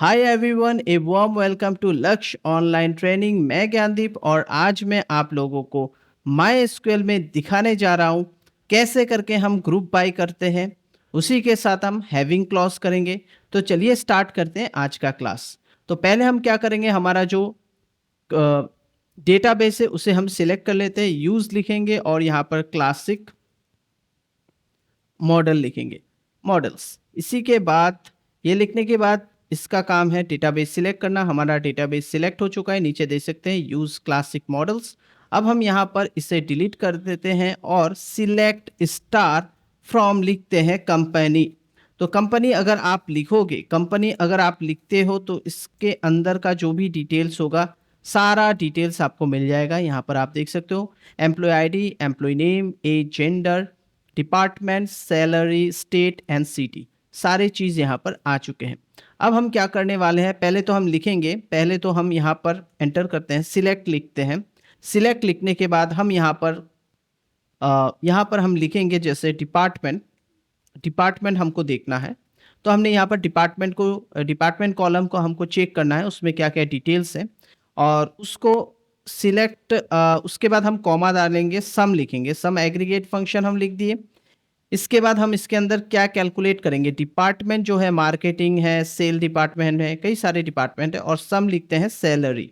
Hi everyone, a warm welcome to Lakshya online training. मैं ज्ञानदीप और आज मैं आप लोगों को माई एसक्यूएल में दिखाने जा रहा हूँ कैसे करके हम ग्रुप बाय करते हैं। उसी के साथ हम हैविंग क्लॉज करेंगे। तो चलिए स्टार्ट करते हैं आज का क्लास। तो पहले हम क्या करेंगे, हमारा जो डेटाबेस है उसे हम सिलेक्ट कर लेते हैं, यूज लिखेंगे और यहाँ पर क्लासिक मॉडल लिखेंगे, मॉडल्स। इसी के बाद ये लिखने के बाद इसका काम है डेटाबेस सिलेक्ट करना। हमारा डेटाबेस सिलेक्ट हो चुका है, नीचे देख सकते हैं यूज क्लासिक मॉडल्स। अब हम यहाँ पर इसे डिलीट कर देते हैं और सिलेक्ट स्टार फ्रॉम लिखते हैं कंपनी। तो कंपनी अगर आप लिखोगे, कंपनी अगर आप लिखते हो तो इसके अंदर का जो भी डिटेल्स होगा सारा डिटेल्स आपको मिल जाएगा। यहाँ पर आप देख सकते हो employee ID, employee name, age, gender, department, salary, state and city, सारे चीज़ यहाँ पर आ चुके हैं। अब हम क्या करने वाले हैं, पहले तो हम लिखेंगे, पहले तो हम यहाँ पर एंटर करते हैं, सिलेक्ट लिखते हैं। सिलेक्ट लिखने के बाद हम यहाँ पर हम लिखेंगे जैसे डिपार्टमेंट। डिपार्टमेंट हमको देखना है तो हमने यहाँ पर डिपार्टमेंट कॉलम को हमको चेक करना है उसमें क्या क्या डिटेल्स हैं और उसको सिलेक्ट। उसके बाद हम कॉमा डालेंगे, सम लिखेंगे, सम एग्रीगेट फंक्शन हम लिख दिए। इसके बाद हम इसके अंदर क्या कैलकुलेट करेंगे, डिपार्टमेंट जो है मार्केटिंग है, सेल डिपार्टमेंट है, कई सारे डिपार्टमेंट है और सम लिखते हैं सैलरी।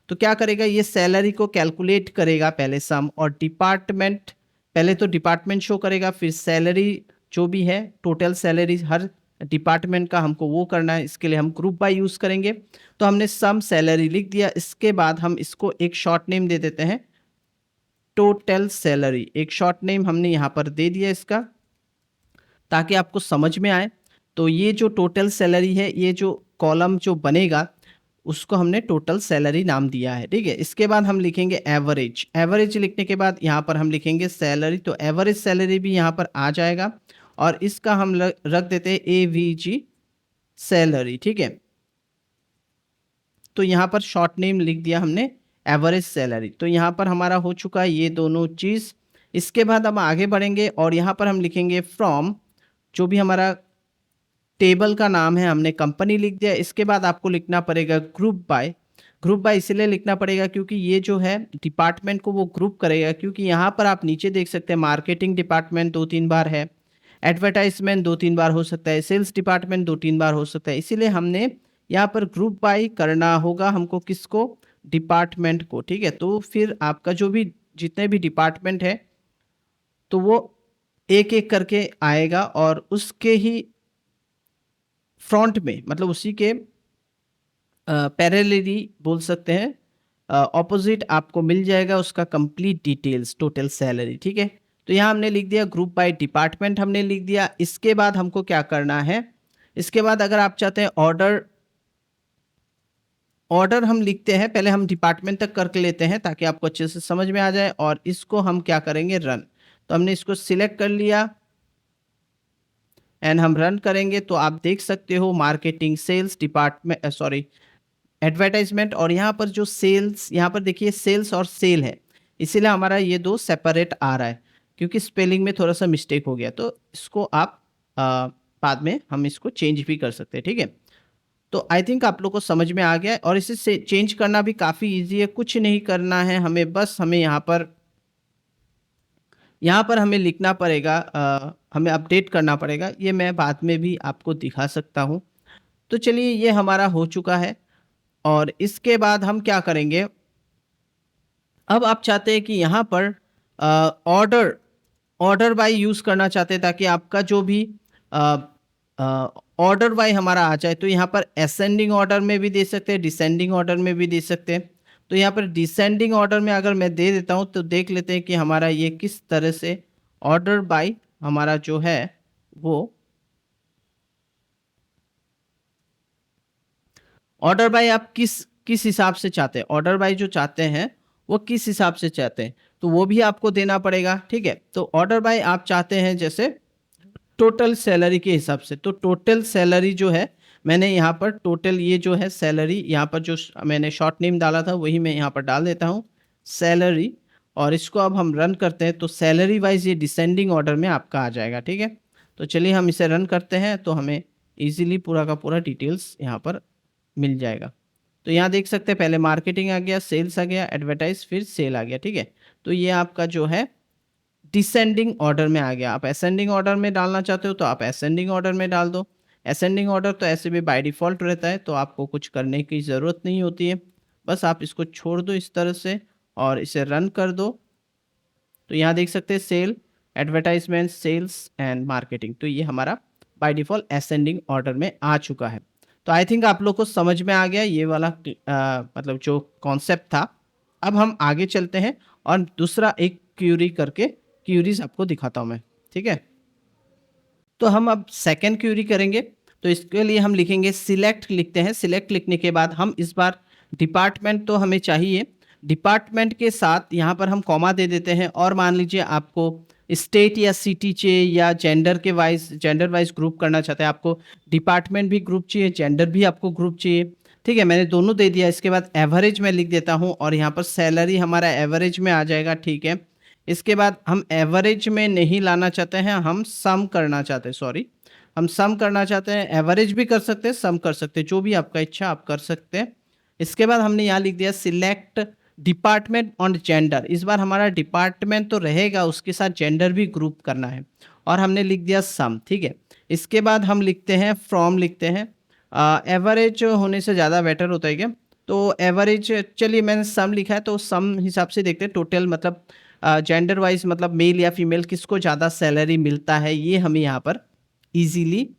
तो क्या करेगा, ये सैलरी को कैलकुलेट करेगा पहले सम, और डिपार्टमेंट पहले तो डिपार्टमेंट शो करेगा, फिर सैलरी जो भी है टोटल सैलरी हर डिपार्टमेंट का हमको वो करना है। इसके लिए हम ग्रुप बाय यूज़ करेंगे। तो हमने सम सैलरी लिख दिया। इसके बाद हम इसको एक शॉर्ट नेम दे देते हैं, टोटल सैलरी। एक शॉर्ट नेम हमने यहाँ पर दे दिया इसका, ताकि आपको समझ में आए। तो ये जो टोटल सैलरी है, ये जो कॉलम जो बनेगा उसको हमने टोटल सैलरी नाम दिया है, ठीक है। इसके बाद हम लिखेंगे एवरेज। एवरेज लिखने के बाद यहाँ पर हम लिखेंगे सैलरी, तो एवरेज सैलरी भी यहाँ पर आ जाएगा और इसका हम रख देते हैं AVG सैलरी, ठीक है। तो यहाँ पर शॉर्ट नेम लिख दिया हमने एवरेज सैलरी। तो यहाँ पर हमारा हो चुका है ये दोनों चीज़। इसके बाद हम आगे बढ़ेंगे और यहाँ पर हम लिखेंगे फ्रॉम, जो भी हमारा टेबल का नाम है हमने कंपनी लिख दिया। इसके बाद आपको लिखना पड़ेगा ग्रुप बाय। ग्रुप बाय इसलिए लिखना पड़ेगा क्योंकि ये जो है डिपार्टमेंट को वो ग्रुप करेगा, क्योंकि यहाँ पर आप नीचे देख सकते हैं मार्केटिंग डिपार्टमेंट 2-3 बार है, एडवर्टाइजमेंट 2-3 बार हो सकता है, सेल्स डिपार्टमेंट 2-3 बार हो सकता है। इसीलिए हमने यहाँ पर ग्रुप बाय करना होगा हमको, किसको, डिपार्टमेंट को, ठीक है। तो फिर आपका जो भी जितने भी डिपार्टमेंट है तो वो एक एक करके आएगा और उसके ही फ्रंट में, मतलब उसी के पैरेलली बोल सकते हैं, ऑपोजिट आपको मिल जाएगा उसका कंप्लीट डिटेल्स, टोटल सैलरी, ठीक है। तो यहाँ हमने लिख दिया ग्रुप बाय डिपार्टमेंट हमने लिख दिया। इसके बाद हमको क्या करना है, इसके बाद अगर आप चाहते हैं ऑर्डर हम लिखते हैं, पहले हम डिपार्टमेंट तक करके लेते हैं ताकि आपको अच्छे से समझ में आ जाए। और इसको हम क्या करेंगे, रन। तो हमने इसको सिलेक्ट कर लिया एंड हम रन करेंगे तो आप देख सकते हो marketing, sales department, sorry advertisement, और यहाँ पर जो सेल्स, यहाँ पर देखिए सेल्स और सेल है, इसीलिए हमारा ये दो सेपरेट आ रहा है क्योंकि स्पेलिंग में थोड़ा सा मिस्टेक हो गया। तो इसको आप बाद में हम इसको चेंज भी कर सकते हैं, ठीक है। तो आई थिंक आप लोग को समझ में आ गया है और इसे चेंज करना भी काफ़ी ईजी है। कुछ नहीं करना है हमें, बस हमें यहाँ पर हमें लिखना पड़ेगा, हमें अपडेट करना पड़ेगा। ये मैं बाद में भी आपको दिखा सकता हूँ। तो चलिए ये हमारा हो चुका है और इसके बाद हम क्या करेंगे, अब आप चाहते हैं कि यहाँ पर ऑर्डर बाय यूज़ करना चाहते हैं ताकि आपका जो भी ऑर्डर बाय हमारा आ जाए। तो यहाँ पर असेंडिंग ऑर्डर में भी दे सकते हैं, डिसेंडिंग ऑर्डर में भी दे सकते हैं। तो यहाँ पर डिसेंडिंग ऑर्डर में अगर मैं दे देता हूँ तो देख लेते हैं कि हमारा ये किस तरह से ऑर्डर बाय हमारा जो है वो ऑर्डर बाय आप किस हिसाब से चाहते हैं, ऑर्डर बाय जो चाहते हैं वो किस हिसाब से चाहते हैं तो वो भी आपको देना पड़ेगा, ठीक है। तो ऑर्डर बाय आप चाहते हैं जैसे टोटल सैलरी के हिसाब से, तो टोटल सैलरी जो है मैंने यहाँ पर टोटल ये जो है सैलरी, यहाँ पर जो मैंने शॉर्ट नेम डाला था वही मैं यहाँ पर डाल देता हूँ सैलरी। और इसको अब हम रन करते हैं तो सैलरी वाइज ये डिसेंडिंग ऑर्डर में आपका आ जाएगा, ठीक है। तो चलिए हम इसे रन करते हैं तो हमें इजीली पूरा का पूरा डिटेल्स यहाँ पर मिल जाएगा। तो यहाँ देख सकते हैं पहले मार्केटिंग आ गया, सेल्स आ गया, एडवर्टाइज, फिर सेल आ गया, ठीक है। तो ये आपका जो है डिसेंडिंग ऑर्डर में आ गया। आप असेंडिंग ऑर्डर में डालना चाहते हो तो आप असेंडिंग ऑर्डर में डाल दो। असेंडिंग ऑर्डर तो ऐसे भी बाय डिफ़ॉल्ट रहता है, तो आपको कुछ करने की ज़रूरत नहीं होती है। बस आप इसको छोड़ दो इस तरह से और इसे रन कर दो। तो यहाँ देख सकते हैं sale, advertisement, sales and marketing, तो ये हमारा बाय डिफ़ॉल्ट असेंडिंग ऑर्डर में आ चुका है। तो आई थिंक आप लोग को समझ में आ गया ये वाला मतलब जो कॉन्सेप्ट था। अब हम आगे चलते हैं और दूसरा एक क्यूरी करके क्यूरीज आपको दिखाता हूँ मैं, ठीक है। तो हम अब सेकंड क्यूरी करेंगे। तो इसके लिए हम लिखेंगे सिलेक्ट, लिखते हैं। सिलेक्ट लिखने के बाद हम इस बार डिपार्टमेंट तो हमें चाहिए, डिपार्टमेंट के साथ यहाँ पर हम कॉमा दे देते हैं। और मान लीजिए आपको स्टेट या सिटी चाहिए या जेंडर वाइज ग्रुप करना चाहते हैं, आपको डिपार्टमेंट भी ग्रुप चाहिए, जेंडर भी आपको ग्रुप चाहिए, ठीक है। मैंने दोनों दे दिया। इसके बाद एवरेज में लिख देता हूँ और यहाँ पर सैलरी हमारा एवरेज में आ जाएगा, ठीक है। इसके बाद हम एवरेज में नहीं लाना चाहते हैं, हम सम करना चाहते हैं, सॉरी, हम सम करना चाहते हैं। एवरेज भी कर सकते हैं, सम कर सकते हैं, जो भी आपका इच्छा आप कर सकते हैं। इसके बाद हमने यहाँ लिख दिया सिलेक्ट डिपार्टमेंट ऑन जेंडर। इस बार हमारा डिपार्टमेंट तो रहेगा, उसके साथ जेंडर भी ग्रुप करना है और हमने लिख दिया सम, ठीक है। इसके बाद हम लिखते हैं फ्रॉम, लिखते हैं। एवरेज होने से ज़्यादा बेटर होता है क्या? तो एवरेज, चलिए मैंने सम लिखा है तो सम हिसाब से देखते हैं। टोटल मतलब जेंडर वाइज मतलब मेल या फीमेल किसको ज़्यादा सैलरी मिलता है, ये हमें यहाँ पर इजीली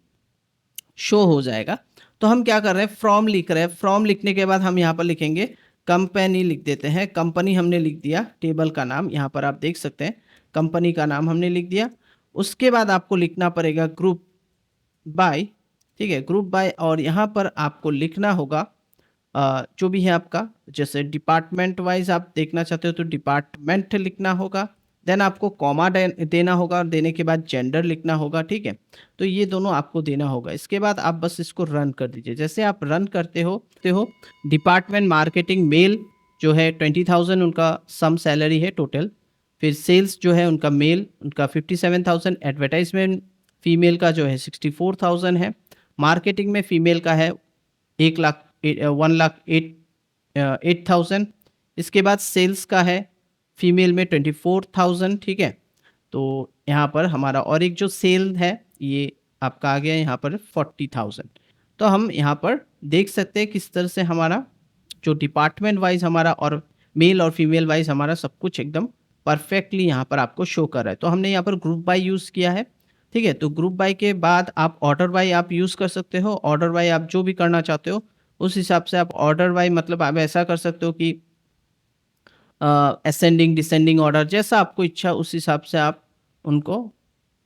शो हो जाएगा। तो हम क्या कर रहे हैं, फ्रॉम लिख रहे हैं। फ्रॉम लिखने के बाद हम यहाँ पर लिखेंगे कंपनी, लिख देते हैं। कंपनी हमने लिख दिया, टेबल का नाम यहाँ पर आप देख सकते हैं, कंपनी का नाम हमने लिख दिया। उसके बाद आपको लिखना पड़ेगा ग्रुप बाय, ठीक है, ग्रुप बाय। और यहाँ पर आपको लिखना होगा जो भी है आपका, जैसे डिपार्टमेंट वाइज आप देखना चाहते हो तो डिपार्टमेंट लिखना होगा। देन आपको कॉमा देना होगा और देने के बाद जेंडर लिखना होगा, ठीक है। तो ये दोनों आपको देना होगा। इसके बाद आप बस इसको रन कर दीजिए। जैसे आप रन करते हो डिपार्टमेंट मार्केटिंग मेल जो है 20,000 उनका सम सैलरी है टोटल। फिर सेल्स जो है उनका मेल, उनका 57,000। एडवर्टाइजमेंट फीमेल का जो है 64,000 है। मार्केटिंग में फीमेल का है 1,08,000। इसके बाद सेल्स का है फीमेल में 24,000, ठीक है। तो यहाँ पर हमारा और एक जो सेल है ये आपका आ गया यहाँ पर 40,000। तो हम यहाँ पर देख सकते हैं किस तरह से हमारा जो डिपार्टमेंट वाइज हमारा और मेल और फीमेल वाइज हमारा सब कुछ एकदम परफेक्टली यहाँ पर आपको शो कर रहा है। तो हमने यहाँ पर ग्रुप बाय यूज़ किया है, ठीक है। तो ग्रुप बाय के बाद आप ऑर्डर बाय आप यूज़ कर सकते हो। ऑर्डर बाय आप जो भी करना चाहते हो उस हिसाब से आप ऑर्डर बाय मतलब आप ऐसा कर सकते हो कि असेंडिंग डिसेंडिंग ऑर्डर, जैसा आपको इच्छा उस हिसाब से आप उनको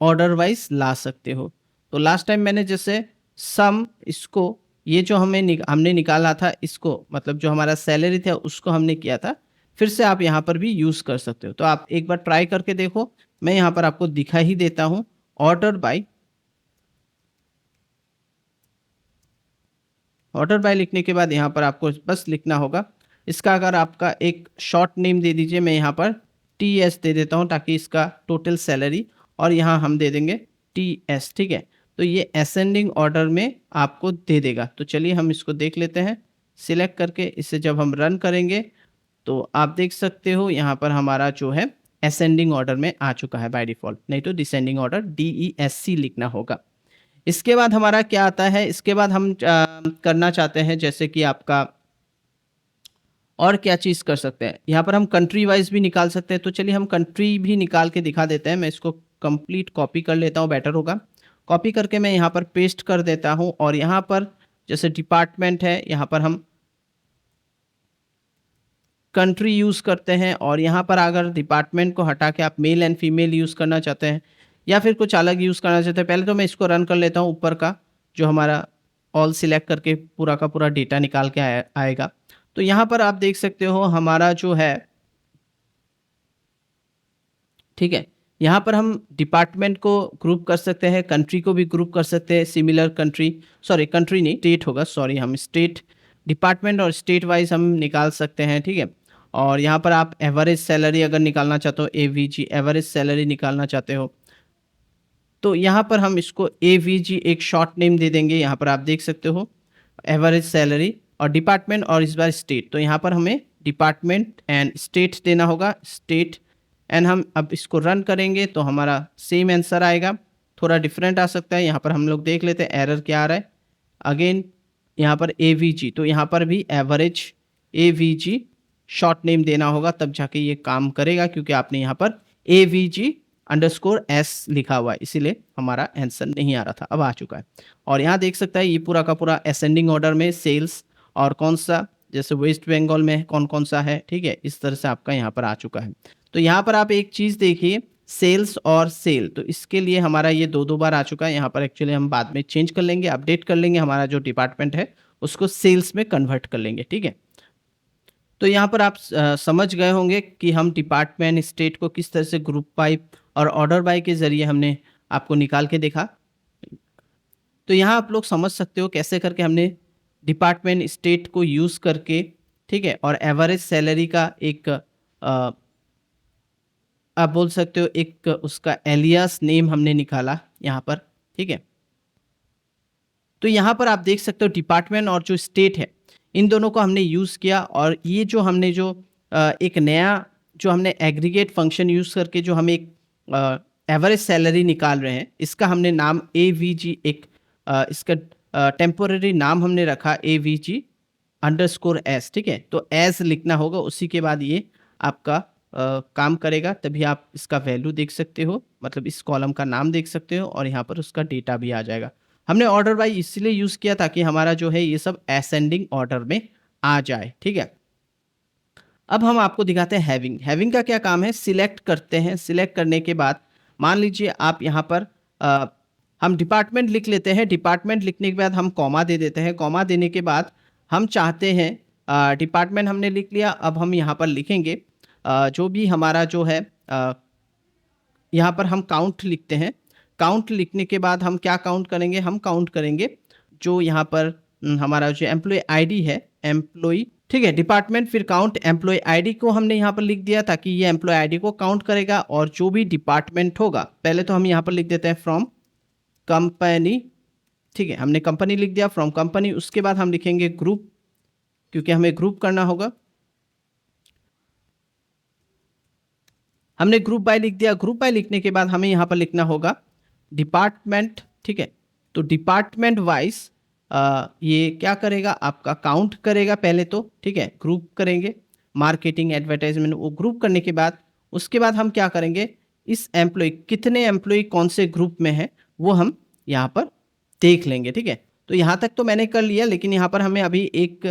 ऑर्डर वाइज ला सकते हो। तो लास्ट टाइम मैंने जैसे सम, इसको ये जो हमने निकाला था, इसको मतलब जो हमारा सैलरी था उसको हमने किया था, फिर से आप यहाँ पर भी यूज़ कर सकते हो। तो आप एक बार ट्राई करके देखो। मैं यहाँ पर आपको दिखा ही देता हूँ। ऑर्डर बाय लिखने के बाद यहाँ पर आपको बस लिखना होगा, इसका अगर आपका एक शॉर्ट नेम दे दीजिए। मैं यहाँ पर TS दे देता हूँ ताकि इसका टोटल सैलरी, और यहाँ हम दे देंगे TS, ठीक है। तो ये असेंडिंग ऑर्डर में आपको दे देगा। तो चलिए हम इसको देख लेते हैं। सिलेक्ट करके इसे जब हम रन करेंगे तो आप देख सकते हो यहाँ पर हमारा जो है असेंडिंग ऑर्डर में आ चुका है बाय डिफ़ॉल्ट, नहीं तो डिसेंडिंग ऑर्डर DESC लिखना होगा। इसके बाद हमारा क्या आता है, इसके बाद हम करना चाहते हैं जैसे कि आपका और क्या चीज़ कर सकते हैं, यहाँ पर हम कंट्री वाइज भी निकाल सकते हैं। तो चलिए हम कंट्री भी निकाल के दिखा देते हैं। मैं इसको कंप्लीट कॉपी कर लेता हूँ, बेटर होगा। कॉपी करके मैं यहाँ पर पेस्ट कर देता हूँ और यहाँ पर जैसे डिपार्टमेंट है, यहाँ पर हम कंट्री यूज़ करते हैं। और यहाँ पर अगर डिपार्टमेंट को हटा के आप मेल एंड फीमेल यूज़ करना चाहते हैं या फिर कुछ अलग यूज़ करना चाहते हैं, पहले तो मैं इसको रन कर लेता हूँ। ऊपर का जो हमारा ऑल सिलेक्ट करके पूरा का पूरा डेटा निकाल के आएगा। तो यहाँ पर आप देख सकते हो हमारा जो है, ठीक है, यहाँ पर हम डिपार्टमेंट को ग्रुप कर सकते हैं, कंट्री को भी ग्रुप कर सकते हैं। सिमिलर कंट्री, सॉरी कंट्री नहीं, स्टेट होगा, सॉरी, हम स्टेट, डिपार्टमेंट और स्टेट वाइज हम निकाल सकते हैं, ठीक है। और यहाँ पर आप एवरेज सैलरी अगर निकालना चाहते हो, AVG एवरेज सैलरी निकालना चाहते हो, तो यहाँ पर हम इसको AVG एक शॉर्ट नेम दे देंगे। यहाँ पर आप देख सकते हो एवरेज सैलरी और डिपार्टमेंट और इस बार स्टेट। तो यहाँ पर हमें डिपार्टमेंट एंड स्टेट देना होगा, स्टेट एंड हम अब इसको रन करेंगे तो हमारा सेम आंसर आएगा, थोड़ा डिफरेंट आ सकता है। यहाँ पर हम लोग देख लेते हैं एरर क्या आ रहा है। अगेन यहाँ पर AVG, तो यहाँ पर भी एवरेज AVG शॉर्ट नेम देना होगा, तब जाके ये काम करेगा, क्योंकि आपने यहाँ पर AVG_S लिखा हुआ है, इसीलिए हमारा आंसर नहीं आ रहा था, अब आ चुका है। और यहाँ देख सकता है ये पूरा का पूरा असेंडिंग ऑर्डर में सेल्स और कौन सा, जैसे वेस्ट बंगाल में कौन कौन सा है, ठीक है, इस तरह से आपका यहाँ पर आ चुका है। तो यहाँ पर आप एक चीज़ देखिए, सेल्स और सेल, तो इसके लिए हमारा ये दो बार आ चुका है। यहाँ पर एक्चुअली हम बाद में चेंज कर लेंगे, अपडेट कर लेंगे, हमारा जो डिपार्टमेंट है उसको सेल्स में कन्वर्ट कर लेंगे, ठीक है। तो यहाँ पर आप समझ गए होंगे कि हम डिपार्टमेंट स्टेट को किस तरह से ग्रुप बाय और ऑर्डर बाय के ज़रिए हमने आपको निकाल के देखा। तो यहाँ आप लोग समझ सकते हो कैसे करके हमने डिपार्टमेंट स्टेट को यूज़ करके, ठीक है, और एवरेज सैलरी का एक आप बोल सकते हो एक उसका एलियास नेम हमने निकाला यहाँ पर, ठीक है। तो यहाँ पर आप देख सकते हो डिपार्टमेंट और जो स्टेट है इन दोनों को हमने यूज़ किया, और ये जो हमने जो एक नया जो हमने एग्रीगेट फंक्शन यूज़ करके जो हम एक एवरेज सैलरी निकाल रहे हैं, इसका हमने नाम AVG, एक इसका टेम्पोररी नाम हमने रखा AVG_S, ठीक है। तो एज लिखना होगा, उसी के बाद ये आपका काम करेगा, तभी आप इसका वैल्यू देख सकते हो, मतलब इस कॉलम का नाम देख सकते हो, और यहाँ पर उसका डेटा भी आ जाएगा। हमने ऑर्डर बाय इसलिए यूज़ किया ताकि हमारा जो है ये सब असेंडिंग ऑर्डर में आ जाए, ठीक है। अब हम आपको दिखाते हैं हैविंग। हैविंग का क्या काम है, सिलेक्ट करते हैं, सिलेक्ट करने के बाद मान लीजिए आप यहाँ पर हम डिपार्टमेंट लिख लेते हैं, डिपार्टमेंट लिखने के बाद हम कॉमा दे देते हैं, कॉमा देने के बाद हम चाहते हैं डिपार्टमेंट हमने लिख लिया, अब हम यहाँ पर लिखेंगे जो भी हमारा जो है यहाँ पर हम काउंट लिखते हैं। काउंट लिखने के बाद हम क्या काउंट करेंगे, हम काउंट करेंगे जो यहाँ पर हमारा जो एम्प्लॉय आईडी है, एम्प्लॉय, ठीक है, डिपार्टमेंट फिर काउंट एम्प्लॉय आईडी को हमने यहाँ पर लिख दिया ताकि ये एम्प्लॉय आईडी को काउंट करेगा, और जो भी डिपार्टमेंट होगा, पहले तो हम यहाँ पर लिख देते हैं फ्रॉम कंपनी, ठीक है, हमने कंपनी लिख दिया, फ्रॉम कंपनी। उसके बाद हम लिखेंगे ग्रुप, क्योंकि हमें ग्रुप करना होगा, हमने ग्रुप बाय लिख दिया। ग्रुप बाय लिखने के बाद हमें यहाँ पर लिखना होगा डिपार्टमेंट, ठीक है। तो डिपार्टमेंट वाइज ये क्या करेगा, आपका काउंट करेगा पहले तो, ठीक है, ग्रुप करेंगे, मार्केटिंग, एडवर्टाइजमेंट, वो ग्रुप करने के बाद उसके बाद हम क्या करेंगे, इस एम्प्लॉय कितने एम्प्लॉय कौन से ग्रुप में है वो हम यहाँ पर देख लेंगे, ठीक है। तो यहाँ तक तो मैंने कर लिया, लेकिन यहाँ पर हमें अभी एक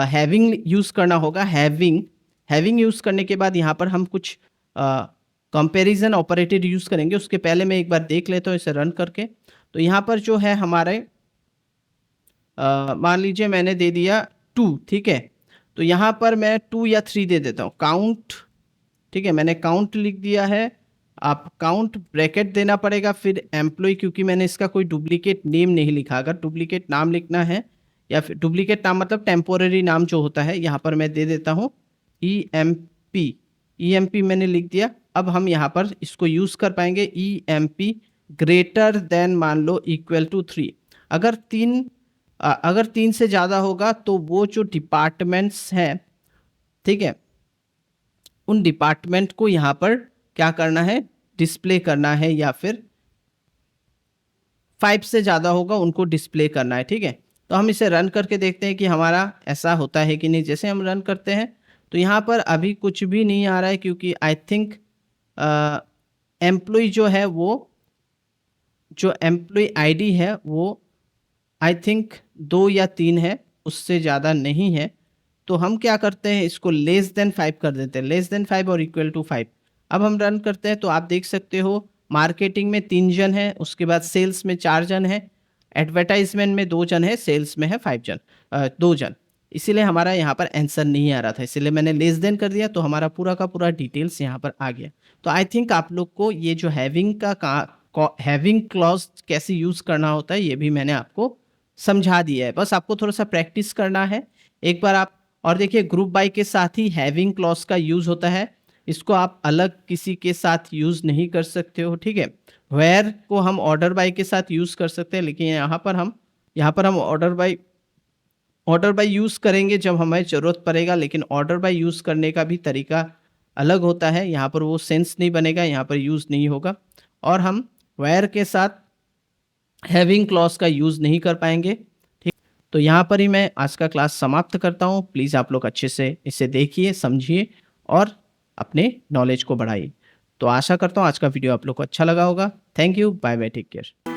हैविंग यूज़ करना होगा। हैविंग यूज़ करने के बाद यहाँ पर हम कुछ कंपैरिजन ऑपरेटर यूज़ करेंगे। उसके पहले मैं एक बार देख लेता हूँ इसे रन करके। तो यहाँ पर जो है हमारे मान लीजिए मैंने दे दिया 2, ठीक है। तो यहाँ पर मैं 2 या 3 दे देता हूँ, काउंट, ठीक है, मैंने काउंट लिख दिया है। आप काउंट ब्रैकेट देना पड़ेगा, फिर एम्प्लॉय, क्योंकि मैंने इसका कोई डुप्लीकेट नेम नहीं लिखा। अगर डुप्लीकेट नाम लिखना है, या फिर डुप्लीकेट नाम मतलब टेम्पोररी नाम जो होता है, यहाँ पर मैं दे देता हूँ EMP मैंने लिख दिया। अब हम यहाँ पर इसको यूज़ कर पाएंगे, EMP ग्रेटर देन मान लो इक्वल टू 3। अगर 3 से ज़्यादा होगा तो वो जो डिपार्टमेंट्स हैं, ठीक है, उन डिपार्टमेंट को यहाँ पर क्या करना है, डिस्प्ले करना है, या फिर 5 से ज़्यादा होगा उनको डिस्प्ले करना है, ठीक है। तो हम इसे रन करके देखते हैं कि हमारा ऐसा होता है कि नहीं। जैसे हम रन करते हैं तो यहाँ पर अभी कुछ भी नहीं आ रहा है, क्योंकि आई थिंक एम्प्लॉय जो है वो, जो एम्प्लॉय आईडी है वो आई थिंक 2 या 3 है, उससे ज़्यादा नहीं है। तो हम क्या करते हैं, इसको लेस देन 5 कर देते हैं, लेस देन 5 और इक्वल टू 5। अब हम रन करते हैं तो आप देख सकते हो मार्केटिंग में 3 जन है, उसके बाद सेल्स में 4 जन है, एडवर्टाइजमेंट में 2 जन है, सेल्स में है 2 जन। इसीलिए हमारा यहाँ पर आंसर नहीं आ रहा था, इसीलिए मैंने लेस देन कर दिया, तो हमारा पूरा का पूरा डिटेल्स यहाँ पर आ गया। तो आई थिंक आप लोग को ये जो हैविंग क्लॉज कैसे यूज़ करना होता है ये भी मैंने आपको समझा दिया है। बस आपको थोड़ा सा प्रैक्टिस करना है एक बार आप। और देखिए ग्रुप बाय के साथ ही हैविंग क्लॉज का यूज़ होता है, इसको आप अलग किसी के साथ यूज़ नहीं कर सकते हो, ठीक है। वेयर को हम ऑर्डर बाय के साथ यूज़ कर सकते हैं, लेकिन यहाँ पर हम order by order by use करेंगे जब हमें ज़रूरत पड़ेगा, लेकिन ऑर्डर बाय यूज़ करने का भी तरीका अलग होता है। यहाँ पर वो सेंस नहीं बनेगा, यहाँ पर यूज़ नहीं होगा और हम वेयर के साथ हैविंग क्लॉज़ का यूज़ नहीं कर पाएँगे। ठीक, तो यहाँ पर ही मैं आज का क्लास समाप्त करता हूँ। प्लीज़ आप लोग अच्छे से इसे देखिए, समझिए और अपने नॉलेज को बढ़ाइए। तो आशा करता हूँ आज का वीडियो आप लोग को अच्छा लगा होगा। Thank you, bye bye, take care.